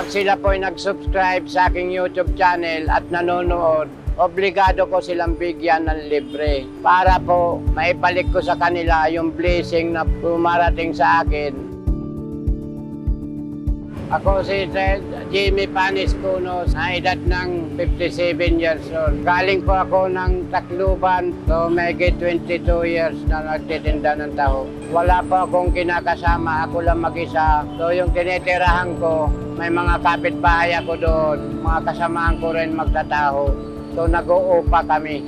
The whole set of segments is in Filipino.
Pag sila po ay nag-subscribe sa aking YouTube channel at nanonood, obligado ko silang bigyan ng libre para po maibalik ko sa kanila yung blessing na pumarating sa akin. Ako si Jimmy Panis Cunos, na edad ng 57 years old. Galing po ako ng Tacloban, so may 22 years na nagtitinda ng taho. Wala po akong kinakasama, ako lang mag-isa. So yung tinitirahan ko, may mga kapitbahay ako doon, mga kasamaan ko rin magtataho. So nag-uupa kami.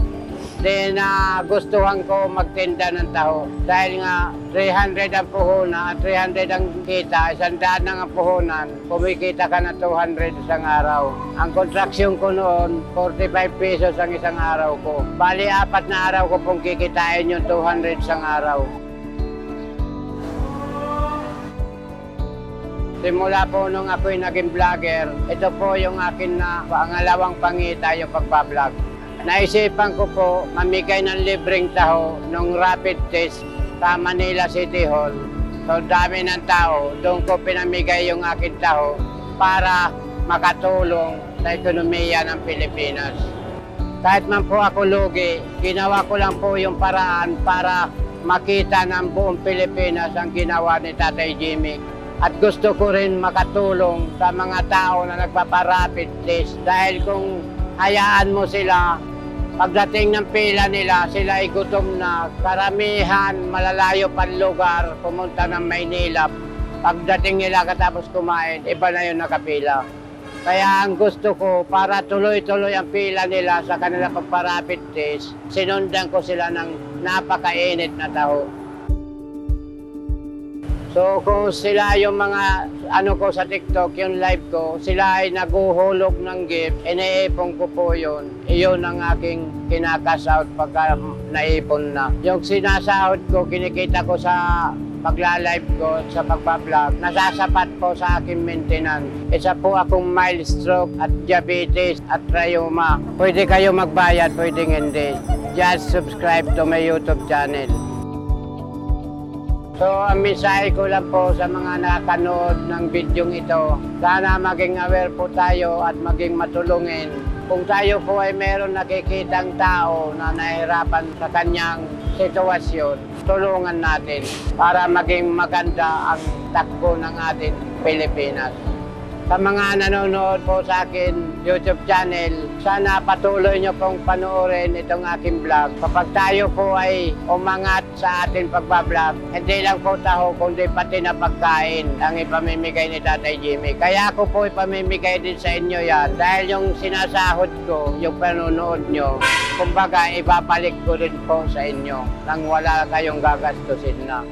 Then gustuhan ko magtinda ng taho. Dahil nga 300 ang puhunan at 300 ang kita, 100 ang puhunan, kumikita ka na 200 isang araw. Ang kontraksyon ko noon, 45 pesos ang isang araw ko. Bali, 4 na araw ko pong kikitain yung 200 isang araw. Simula po nung ako'y naging vlogger, ito po yung akin na pangalawang pangita yung pagbablog. Naisipan ko po mamigay ng libreng taho nung rapid test sa Manila City Hall. So dami ng tao, doon ko pinamigay yung aking taho para makatulong sa ekonomiya ng Pilipinas. Kahit man po ako lugi, ginawa ko lang po yung paraan para makita ng buong Pilipinas ang ginawa ni Tatay Jimmy. At gusto ko rin makatulong sa mga tao na nagpaparapid test dahil kung hayaan mo sila, pagdating ng pila nila, sila ay gutom na. Karamihan, malalayo pang lugar, pumunta ng Maynila. Pagdating nila katapos kumain, iba na yung nakapila. Kaya ang gusto ko, para tuloy-tuloy ang pila nila sa kanila pagparapid test, sinundan ko sila ng napakainit na taho. So kung sila yung mga ko sa TikTok, yung live ko, sila ay naguhulog ng gift, iniipon ko po yun. Iyon ang aking kinakasahod pagka naipon na. Yung sinasahod ko, kinikita ko sa pagla-live ko, sa pagbablog, nasasapat po sa aking maintenance. Isa po akong mild stroke at diabetes at rheuma. Pwede kayo magbayad, pwede hindi. Just subscribe to my YouTube channel. So, ang mensahe ko lang po sa mga nakanood ng bidyong ito, sana maging aware po tayo at maging matulungin. Kung tayo po ay meron nakikitang tao na nahihirapan sa kanyang sitwasyon, tulungan natin para maging maganda ang takbo ng ating Pilipinas. Sa mga nanonood po sa akin YouTube channel, sana patuloy nyo pong panoorin itong aking vlog. Kapag tayo po ay umangat sa ating pagbablog, hindi lang po taho, kundi pati na pagkain ang ipamimigay ni Tatay Jimmy. Kaya ako po ipamimigay din sa inyo yan. Dahil yung sinasahod ko, yung panonood nyo, kumbaga ibabalik ko rin po sa inyo nang wala kayong gagastusin na.